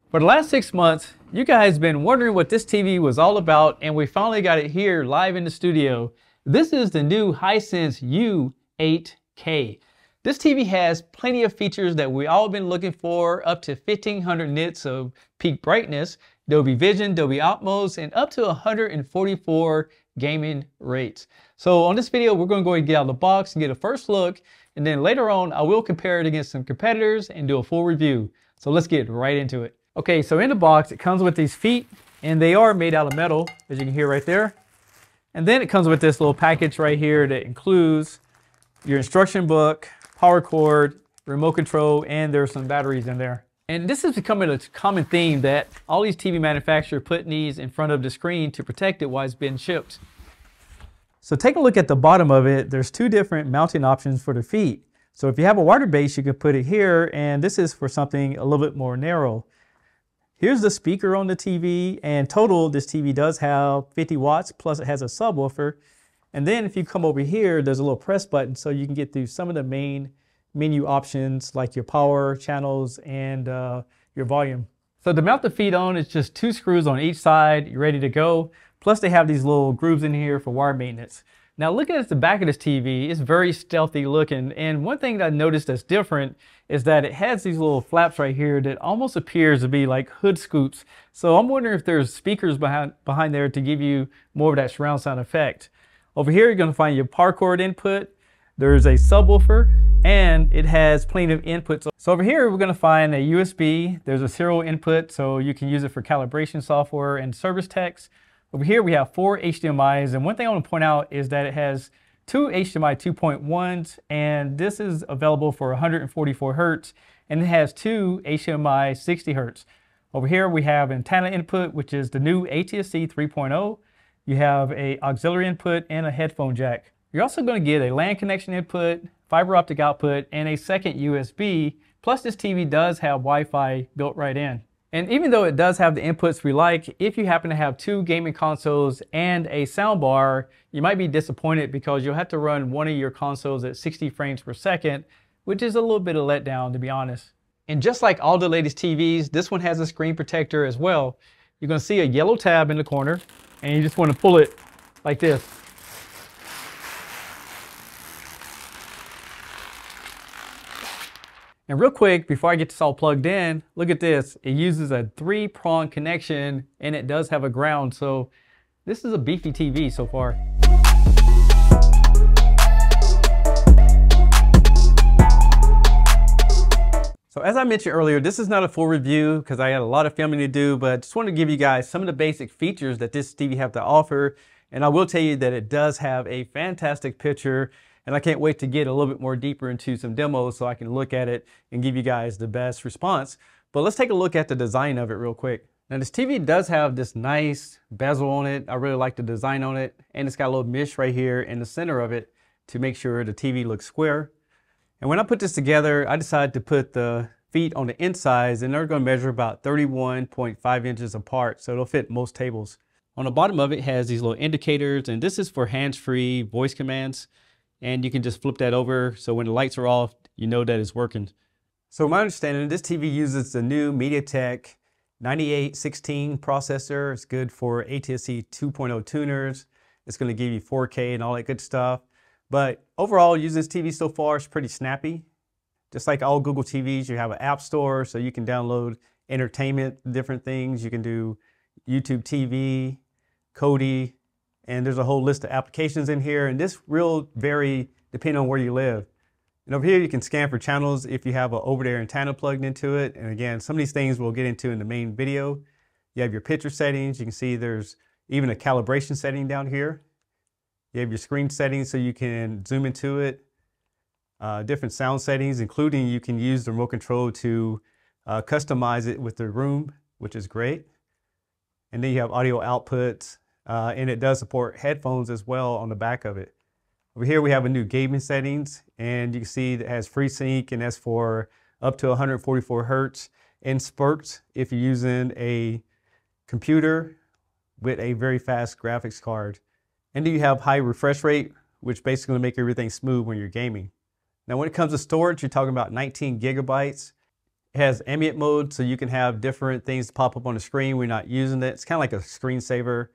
For the last 6 months, you guys have been wondering what this TV was all about, and we finally got it here live in the studio. This is the new Hisense U8K. This TV has plenty of features that we all been looking for, up to 1500 nits of peak brightness, Dolby Vision, Dolby Atmos, and up to 144 gaming rates. So on this video, we're going to go ahead and get out of the box and get a first look, and then later on, I will compare it against some competitors and do a full review. So let's get right into it. Okay, so in the box, it comes with these feet, and they are made out of metal, as you can hear right there. And then it comes with this little package right here that includes your instruction book, power cord, remote control, and there's some batteries in there. And this is becoming a common theme that all these TV manufacturers put these in front of the screen to protect it while it's being shipped. So take a look at the bottom of it. There's two different mounting options for the feet. So if you have a wider base, you can put it here, and this is for something a little bit more narrow. Here's the speaker on the TV, and total, this TV does have 50 watts, plus it has a subwoofer. And then if you come over here, there's a little press button so you can get through some of the main menu options like your power channels and your volume. So to mount the feet on, it's just 2 screws on each side. You're ready to go. Plus they have these little grooves in here for wire maintenance. Now looking at the back of this TV, it's very stealthy looking, and one thing that I noticed that's different is that it has these little flaps right here that almost appears to be like hood scoops. So I'm wondering if there's speakers behind there to give you more of that surround sound effect. Over here you're going to find your power cord input, there's a subwoofer, and it has plenty of inputs. So over here we're going to find a USB, there's a serial input so you can use it for calibration software and service techs. Over here we have 4 HDMIs, and one thing I want to point out is that it has 2 HDMI 2.1s, and this is available for 144 Hertz, and it has 2 HDMI 60 Hertz. Over here we have antenna input, which is the new ATSC 3.0. You have a auxiliary input and a headphone jack. You're also going to get a LAN connection input, fiber optic output, and a second USB, plus this TV does have Wi-Fi built right in. And even though it does have the inputs we like, if you happen to have 2 gaming consoles and a soundbar, you might be disappointed because you'll have to run one of your consoles at 60 frames per second, which is a little bit of letdown, to be honest. And just like all the latest TVs, this one has a screen protector as well. You're going to see a yellow tab in the corner, and you just want to pull it like this. And real quick, before I get this all plugged in, look at this. It uses a 3-prong connection, and it does have a ground. So this is a beefy TV so far. So as I mentioned earlier, this is not a full review because I had a lot of filming to do, but I just want to give you guys some of the basic features that this TV have to offer. And I will tell you that it does have a fantastic picture. And I can't wait to get a little bit more deeper into some demos so I can look at it and give you guys the best response. But let's take a look at the design of it real quick. Now this TV does have this nice bezel on it. I really like the design on it. And it's got a little mesh right here in the center of it to make sure the TV looks square. And when I put this together, I decided to put the feet on the insides, and they're going to measure about 31.5 inches apart. So it'll fit most tables. On the bottom of it has these little indicators, and this is for hands-free voice commands. And you can just flip that over so when the lights are off, you know that it's working. So my understanding, this TV uses the new MediaTek 9816 processor. It's good for ATSC 2.0 tuners. It's going to give you 4K and all that good stuff. But overall, using this TV so far is pretty snappy. Just like all Google TVs, you have an app store so you can download entertainment, different things. You can do YouTube TV, Kodi, and there's a whole list of applications in here, and this will vary depending on where you live. And over here you can scan for channels if you have an over-the-air antenna plugged into it. And again, some of these things we'll get into in the main video. You have your picture settings. You can see there's even a calibration setting down here. You have your screen settings so you can zoom into it. Different sound settings, including you can use the remote control to customize it with the room, which is great. And then you have audio outputs. And it does support headphones as well on the back of it. Over here we have a new gaming settings, and you can see it has FreeSync, and that's for up to 144 Hertz and spurts if you're using a computer with a very fast graphics card. And then you have high refresh rate, which basically make everything smooth when you're gaming. Now when it comes to storage, you're talking about 19 gigabytes. It has ambient mode, so you can have different things pop up on the screen when you're not using it. It's kind of like a screensaver.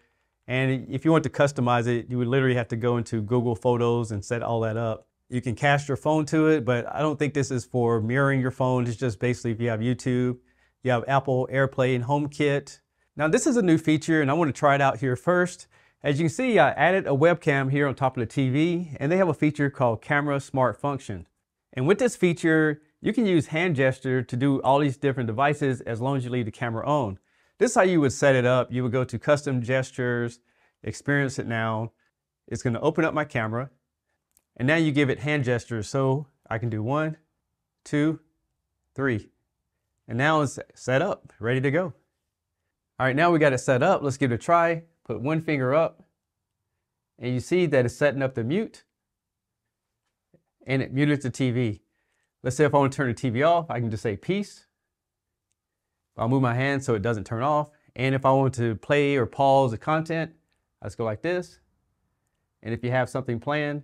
And if you want to customize it, you would literally have to go into Google Photos and set all that up. You can cast your phone to it, but I don't think this is for mirroring your phone. It's just basically if you have YouTube, you have Apple AirPlay and HomeKit. Now this is a new feature and I want to try it out here first. As you can see, I added a webcam here on top of the TV, and they have a feature called Camera Smart Function. And with this feature, you can use hand gesture to do all these different devices as long as you leave the camera on. This is how you would set it up. You would go to Custom Gestures, Experience It Now. It's going to open up my camera, and now you give it hand gestures. So I can do 1, 2, 3. And now it's set up, ready to go. All right, now we got it set up. Let's give it a try. Put one finger up, and you see that it's setting up the mute, and it muted the TV. Let's say if I want to turn the TV off, I can just say peace. I'll move my hand so it doesn't turn off. And if I want to play or pause the content, I just go like this. And if you have something planned,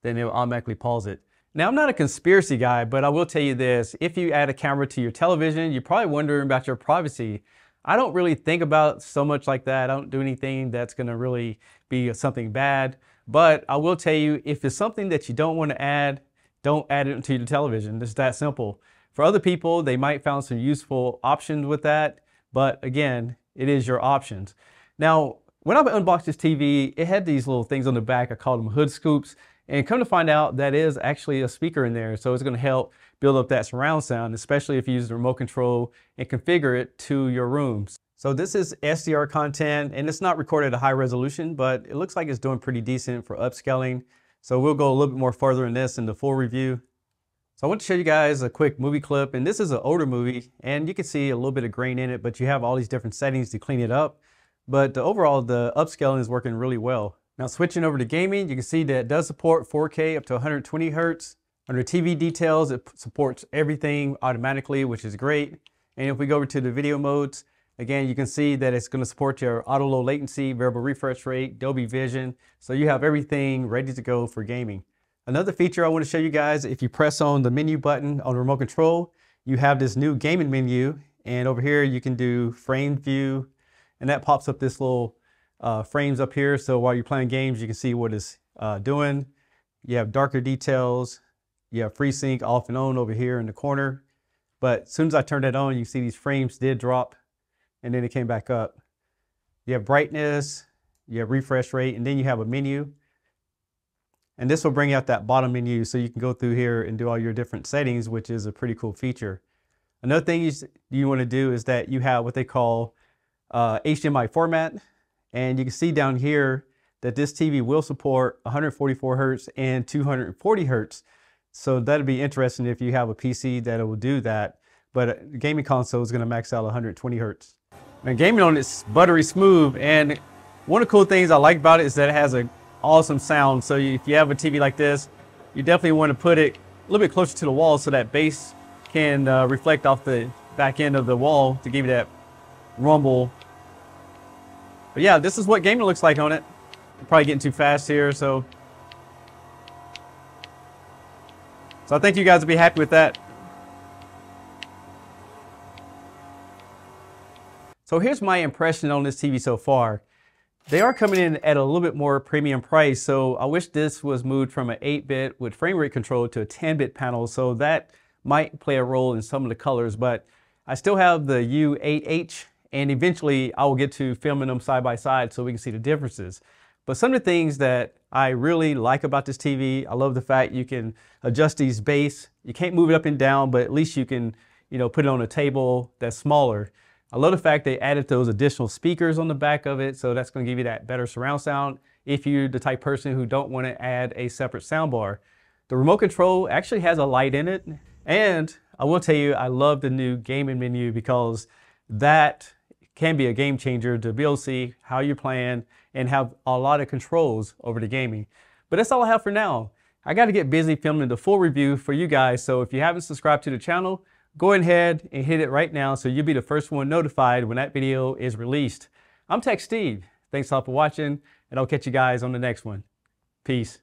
then it will automatically pause it. Now, I'm not a conspiracy guy, but I will tell you this. If you add a camera to your television, you're probably wondering about your privacy. I don't really think about so much like that. I don't do anything that's going to really be something bad. But I will tell you, if it's something that you don't want to add, don't add it to your television. It's that simple. For other people, they might find some useful options with that. But again, it is your options. Now, when I unboxed this TV, it had these little things on the back. I called them hood scoops. And come to find out, that is actually a speaker in there. So it's going to help build up that surround sound, especially if you use the remote control and configure it to your rooms. So this is HDR content, and it's not recorded at a high resolution, but it looks like it's doing pretty decent for upscaling. So we'll go a little bit more further in this in the full review. So I want to show you guys a quick movie clip, and this is an older movie, and you can see a little bit of grain in it, but you have all these different settings to clean it up. But overall, the upscaling is working really well. Now switching over to gaming, you can see that it does support 4K up to 120 Hertz. Under TV details, it supports everything automatically, which is great. And if we go over to the video modes, again, you can see that it's going to support your auto low latency, variable refresh rate, Dolby Vision. So you have everything ready to go for gaming. Another feature I want to show you guys, if you press on the menu button on the remote control, you have this new gaming menu. And over here, you can do frame view, and that pops up this little frames up here. So while you're playing games, you can see what it's doing. You have darker details. You have FreeSync off and on over here in the corner. But as soon as I turned that on, you see these frames did drop, and then it came back up. You have brightness, you have refresh rate, and then you have a menu. And this will bring out that bottom menu so you can go through here and do all your different settings, which is a pretty cool feature. Another thing you want to do is that you have what they call HDMI format. And you can see down here that this TV will support 144 Hertz and 240 Hertz. So that'd be interesting if you have a PC that will do that. But the gaming console is going to max out 120 Hertz. Now gaming on it's buttery smooth. And one of the cool things I like about it is that it has an awesome sound. So if you have a TV like this, you definitely want to put it a little bit closer to the wall so that bass can reflect off the back end of the wall to give you that rumble. But yeah, this is what gaming looks like on it. I'm probably getting too fast here, so I think you guys will be happy with that. So here's my impression on this TV so far. They are coming in at a little bit more premium price, so I wish this was moved from an 8-bit with frame rate control to a 10-bit panel, so that might play a role in some of the colors, but I still have the U8H, and eventually I will get to filming them side by side so we can see the differences. But some of the things that I really like about this TV, I love the fact you can adjust these bass. You can't move it up and down, but at least you can, put it on a table that's smaller. I love the fact they added those additional speakers on the back of it, so that's going to give you that better surround sound if you're the type of person who don't want to add a separate soundbar. The remote control actually has a light in it, and I will tell you, I love the new gaming menu because that can be a game changer to be able to see how you're playing and have a lot of controls over the gaming. But that's all I have for now. I got to get busy filming the full review for you guys, so if you haven't subscribed to the channel, go ahead and hit it right now so you'll be the first one notified when that video is released. I'm Tech Steve. Thanks a lot for watching, and I'll catch you guys on the next one. Peace.